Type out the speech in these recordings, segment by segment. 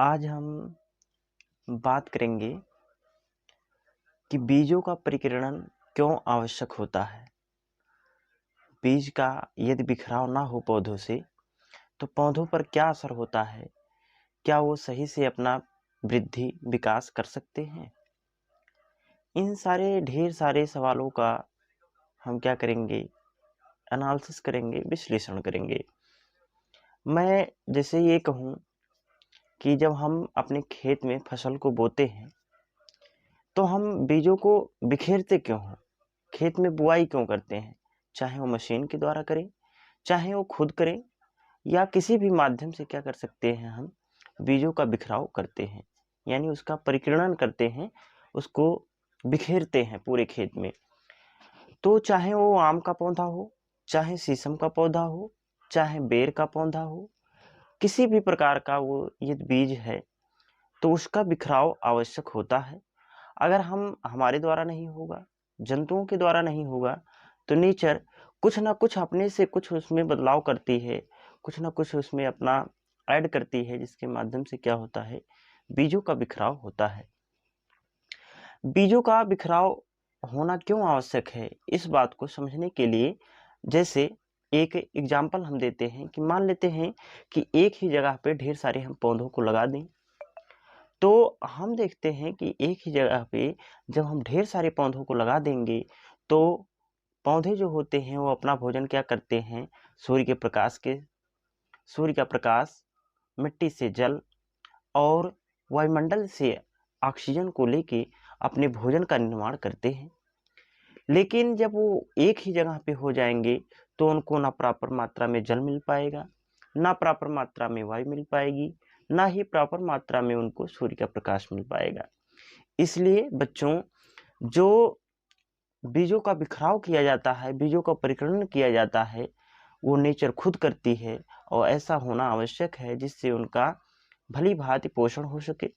आज हम बात करेंगे कि बीजों का परिकिरण क्यों आवश्यक होता है। बीज का यदि बिखराव ना हो पौधों से तो पौधों पर क्या असर होता है, क्या वो सही से अपना वृद्धि विकास कर सकते हैं। इन ढेर सारे सवालों का हम क्या करेंगे, एनालिसिस करेंगे, विश्लेषण करेंगे। मैं जैसे ये कहूँ कि जब हम अपने खेत में फसल को बोते हैं तो हम बीजों को बिखेरते क्यों हैं, खेत में बुआई क्यों करते हैं, चाहे वो मशीन के द्वारा करें, चाहे वो खुद करें, या किसी भी माध्यम से क्या कर सकते हैं, हम बीजों का बिखराव करते हैं, यानी उसका परिकिरण करते हैं, उसको बिखेरते हैं पूरे खेत में। तो चाहे वो आम का पौधा हो, चाहे शीशम का पौधा हो, चाहे बेर का पौधा हो, किसी भी प्रकार का वो यदि बीज है तो उसका बिखराव आवश्यक होता है। अगर हम हमारे द्वारा नहीं होगा, जंतुओं के द्वारा नहीं होगा, तो नेचर कुछ ना कुछ अपने से कुछ उसमें बदलाव करती है, कुछ ना कुछ उसमें अपना ऐड करती है, जिसके माध्यम से क्या होता है, बीजों का बिखराव होता है। बीजों का बिखराव होना क्यों आवश्यक है, इस बात को समझने के लिए जैसे एक एग्जाम्पल हम देते हैं कि मान लेते हैं कि एक ही जगह पे ढेर सारे हम पौधों को लगा दें, तो हम देखते हैं कि एक ही जगह पे जब हम ढेर सारे पौधों को लगा देंगे तो पौधे जो होते हैं वो अपना भोजन क्या करते हैं, सूर्य का प्रकाश, मिट्टी से जल और वायुमंडल से ऑक्सीजन को लेके अपने भोजन का निर्माण करते हैं। लेकिन जब वो एक ही जगह पे हो जाएंगे तो उनको ना प्रॉपर मात्रा में जल मिल पाएगा, ना प्रॉपर मात्रा में वायु मिल पाएगी, ना ही प्रॉपर मात्रा में उनको सूर्य का प्रकाश मिल पाएगा। इसलिए बच्चों, जो बीजों का बिखराव किया जाता है, बीजों का परिकरण किया जाता है, वो नेचर खुद करती है और ऐसा होना आवश्यक है जिससे उनका भली भांति पोषण हो सके,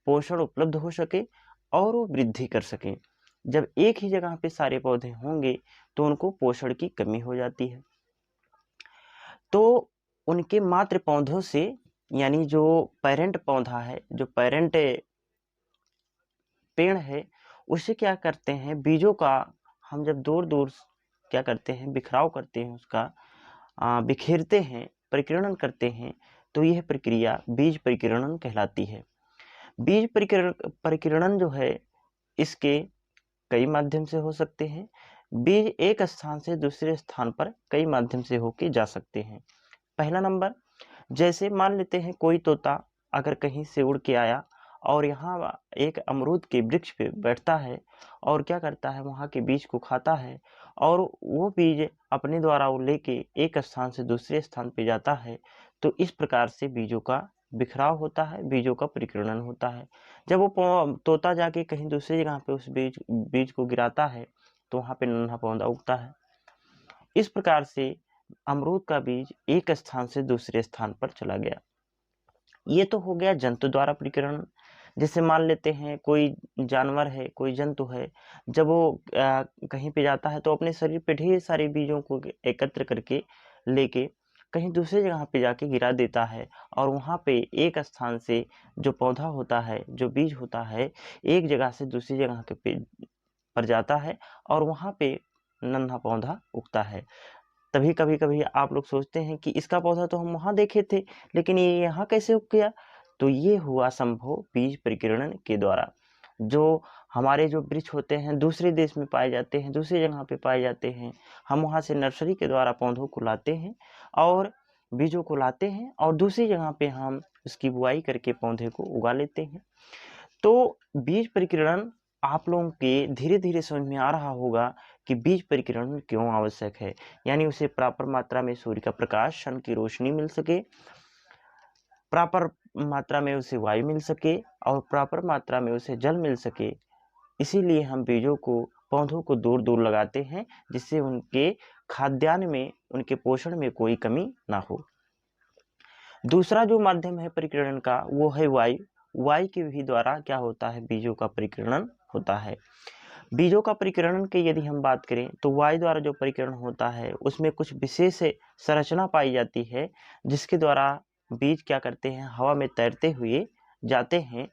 पोषण उपलब्ध हो सके और वो वृद्धि कर सकें। जब एक ही जगह पे सारे पौधे होंगे तो उनको पोषण की कमी हो जाती है, तो उनके मात्र पौधों से, यानी जो पेरेंट पौधा है, जो पेरेंट पेड़ है, उसे क्या करते हैं, बीजों का हम जब दूर दूर क्या करते हैं, बिखराव करते हैं, उसका बिखेरते हैं, परिकिरण करते हैं, तो यह प्रक्रिया बीज परिकिरण कहलाती है। बीज परिकिरण जो है, इसके कई माध्यम से हो सकते हैं। बीज एक स्थान से दूसरे स्थान पर कई माध्यम से होके जा सकते हैं। पहला नंबर, जैसे मान लेते हैं कोई तोता अगर कहीं से उड़ के आया और यहाँ एक अमरूद के वृक्ष पे बैठता है और क्या करता है, वहाँ के बीज को खाता है और वो बीज अपने द्वारा वो लेके एक स्थान से दूसरे स्थान पे जाता है, तो इस प्रकार से बीजों का बिखराव होता है, बीजों का परिकिरण होता है। जब वो तोता जाके कहीं दूसरी जगह पे उस बीज बीज को गिराता है तो वहाँ पे नन्हा पौधा उगता है। इस प्रकार से अमरूद का बीज एक स्थान से दूसरे स्थान पर चला गया। ये तो हो गया जंतु द्वारा परिकरण। जैसे मान लेते हैं कोई जानवर है, कोई जंतु है, जब वो कहीं पे जाता है तो अपने शरीर पे ढेर सारे बीजों को एकत्र करके लेके कहीं दूसरी जगह पे जाके गिरा देता है और वहाँ पे एक स्थान से जो पौधा होता है, जो बीज होता है, एक जगह से दूसरी जगह के पर जाता है और वहाँ पे नन्हा पौधा उगता है। तभी कभी-कभी आप लोग सोचते हैं कि इसका पौधा तो हम वहाँ देखे थे, लेकिन ये यहाँ कैसे उग गया? तो ये हुआ संभव बीज परिकिरण के द्वारा। जो हमारे जो वृक्ष होते हैं दूसरे देश में पाए जाते हैं, दूसरी जगह पे पाए जाते हैं, हम वहाँ से नर्सरी के द्वारा पौधों को लाते हैं और बीजों को लाते हैं और दूसरी जगह पे हम उसकी बुआई करके पौधे को उगा लेते हैं। तो बीज परिकिरण आप लोगों के धीरे-धीरे समझ में आ रहा होगा कि बीज परिकिरण क्यों आवश्यक है, यानी उसे प्रॉपर मात्रा में सूर्य का प्रकाश, सन की रोशनी मिल सके, प्रॉपर मात्रा में उसे वायु मिल सके और प्रॉपर मात्रा में उसे जल मिल सके। इसीलिए हम बीजों को, पौधों को दूर-दूर लगाते हैं जिससे उनके खाद्यान्न में, उनके पोषण में कोई कमी ना हो। दूसरा जो माध्यम है परिकिरण का वो है वायु। वायु के भी द्वारा क्या होता है, बीजों का परिकिरण होता है। बीजों का परिकिरण की यदि हम बात करें तो वायु द्वारा जो परिकिरण होता है उसमें कुछ विशेष संरचना पाई जाती है जिसके द्वारा बीज क्या करते हैं, हवा में तैरते हुए जाते हैं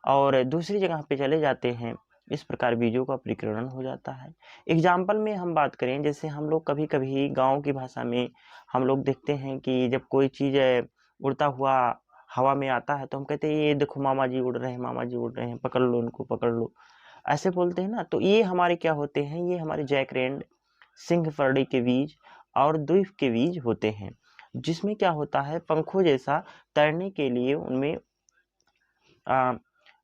और दूसरी जगह पे चले जाते हैं, इस प्रकार बीजों का परिक्रमण हो जाता है। एग्जाम्पल में हम बात करें, जैसे हम लोग कभी कभी गाँव की भाषा में हम लोग देखते हैं कि जब कोई चीज़ उड़ता हुआ हवा में आता है तो हम कहते हैं ये देखो मामा जी उड़ रहे हैं, मामा जी उड़ रहे हैं, पकड़ लो उनको, पकड़ लो, ऐसे बोलते हैं ना। तो ये हमारे क्या होते हैं, ये हमारे जैकरेंड, सिंहफर्डी के बीज और द्वीप के बीज होते हैं, जिसमें क्या होता है, पंखों जैसा तैरने के लिए उनमें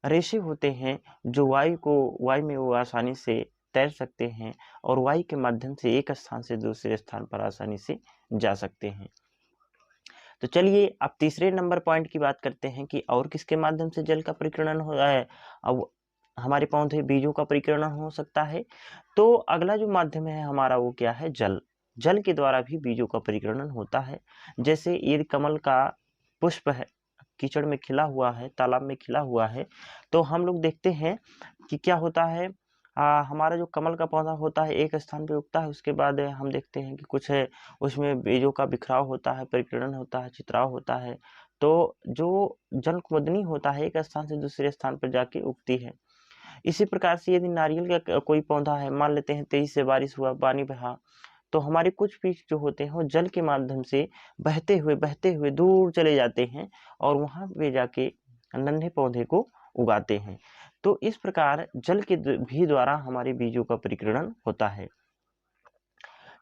रेशे होते हैं, जो वायु में वो आसानी से तैर सकते हैं और वायु के माध्यम से एक स्थान से दूसरे स्थान पर आसानी से जा सकते हैं। तो चलिए अब तीसरे नंबर पॉइंट की बात करते हैं कि और किसके माध्यम से जल का परिक्रमण हो रहा है। अब हमारे पौधे बीजों का परिक्रमण हो सकता है। तो अगला जो माध्यम है हमारा वो क्या है, जल। जल के द्वारा भी बीजों का परिक्रमण होता है। जैसे यदि कमल का पुष्प है, कीचड़ में खिला हुआ है, तालाब में खिला हुआ है, तो हम लोग देखते हैं कि क्या होता है, हमारा जो कमल का पौधा होता है एक स्थान पे उगता है, उसके बाद हम देखते हैं कि कुछ है उसमें बीजों का बिखराव होता है, परिक्रमण होता है, चित्राव होता है। तो जो जलकुमुदनी होता है एक स्थान से दूसरे स्थान पर जाके उगती है। इसी प्रकार से यदि नारियल का कोई पौधा है, मान लेते हैं तेजी से बारिश हुआ, पानी बहा, तो हमारे कुछ बीज जो होते हैं वो जल के माध्यम से बहते हुए दूर चले जाते हैं और वहां पे जाके नन्हे पौधे को उगाते हैं। तो इस प्रकार जल के भी द्वारा हमारे बीजों का परिक्रमण होता है।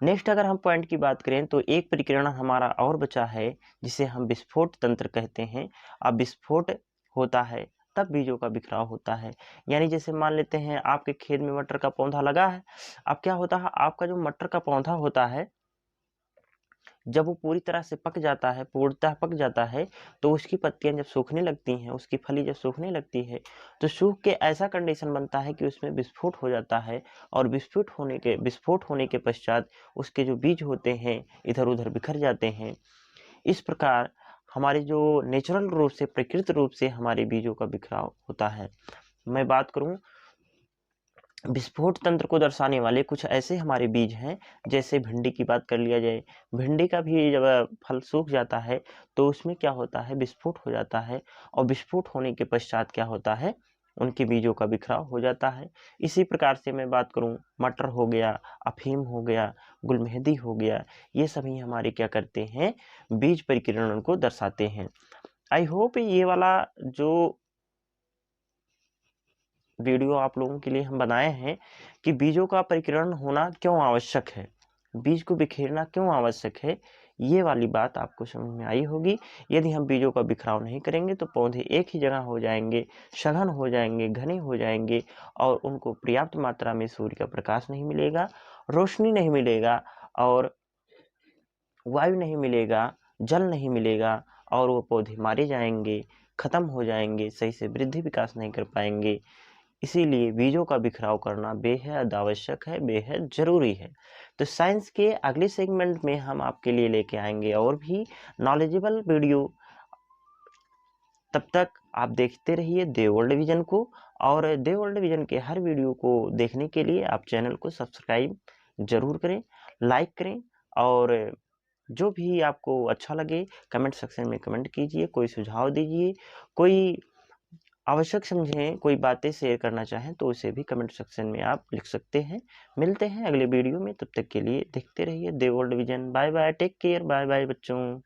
नेक्स्ट अगर हम पॉइंट की बात करें तो एक परिक्रमण हमारा और बचा है, जिसे हम विस्फोट तंत्र कहते हैं। अब विस्फोट होता है तब बीजों का बिखराव होता है। यानी जैसे मान लेते हैं आपके खेत में मटर का पौधा लगा है। अब क्या होता है, आपका जो मटर का पौधा होता है जब वो पूरी तरह से पक जाता है, पूर्णतः पक जाता है, तो उसकी पत्तियां जब सूखने लगती हैं, उसकी फली जब सूखने लगती है, तो सूख के ऐसा कंडीशन बनता है कि उसमें विस्फोट हो जाता है और विस्फोट होने के पश्चात उसके जो बीज होते हैं इधर उधर बिखर जाते हैं। इस प्रकार हमारे जो नेचुरल रूप से, प्रकृति रूप से हमारे बीजों का बिखराव होता है। मैं बात करूं, विस्फोट तंत्र को दर्शाने वाले कुछ ऐसे हमारे बीज हैं, जैसे भिंडी की बात कर लिया जाए। भिंडी का भी जब फल सूख जाता है तो उसमें क्या होता है, विस्फोट हो जाता है और विस्फोट होने के पश्चात क्या होता है, उनके बीजों का बिखराव हो जाता है। इसी प्रकार से मैं बात करूं, मटर हो गया, अफीम हो गया, गुलमेहदी हो गया, ये सभी हमारे क्या करते हैं, बीज परिक्रमण को दर्शाते हैं। आई होप ये वाला जो वीडियो आप लोगों के लिए हम बनाए हैं कि बीजों का परिक्रमण होना क्यों आवश्यक है, बीज को बिखेरना क्यों आवश्यक है, ये वाली बात आपको समझ में आई होगी। यदि हम बीजों का बिखराव नहीं करेंगे तो पौधे एक ही जगह हो जाएंगे, सघन हो जाएंगे, घने हो जाएंगे और उनको पर्याप्त मात्रा में सूर्य का प्रकाश नहीं मिलेगा, रोशनी नहीं मिलेगा और वायु नहीं मिलेगा, जल नहीं मिलेगा और वो पौधे मारे जाएंगे, खत्म हो जाएंगे, सही से वृद्धि विकास नहीं कर पाएंगे। इसीलिए बीजों का बिखराव करना बेहद आवश्यक है, बेहद जरूरी है। तो साइंस के अगले सेगमेंट में हम आपके लिए लेके आएंगे और भी नॉलेजेबल वीडियो। तब तक आप देखते रहिए देव वर्ल्ड विजन को, और देव वर्ल्ड विजन के हर वीडियो को देखने के लिए आप चैनल को सब्सक्राइब जरूर करें, लाइक करें और जो भी आपको अच्छा लगे कमेंट सेक्शन में कमेंट कीजिए, कोई सुझाव दीजिए, कोई आवश्यक समझें, कोई बातें शेयर करना चाहें तो उसे भी कमेंट सेक्शन में आप लिख सकते हैं। मिलते हैं अगले वीडियो में, तब तक के लिए देखते रहिए Dev world vision. Bye bye, take care, bye bye बच्चों।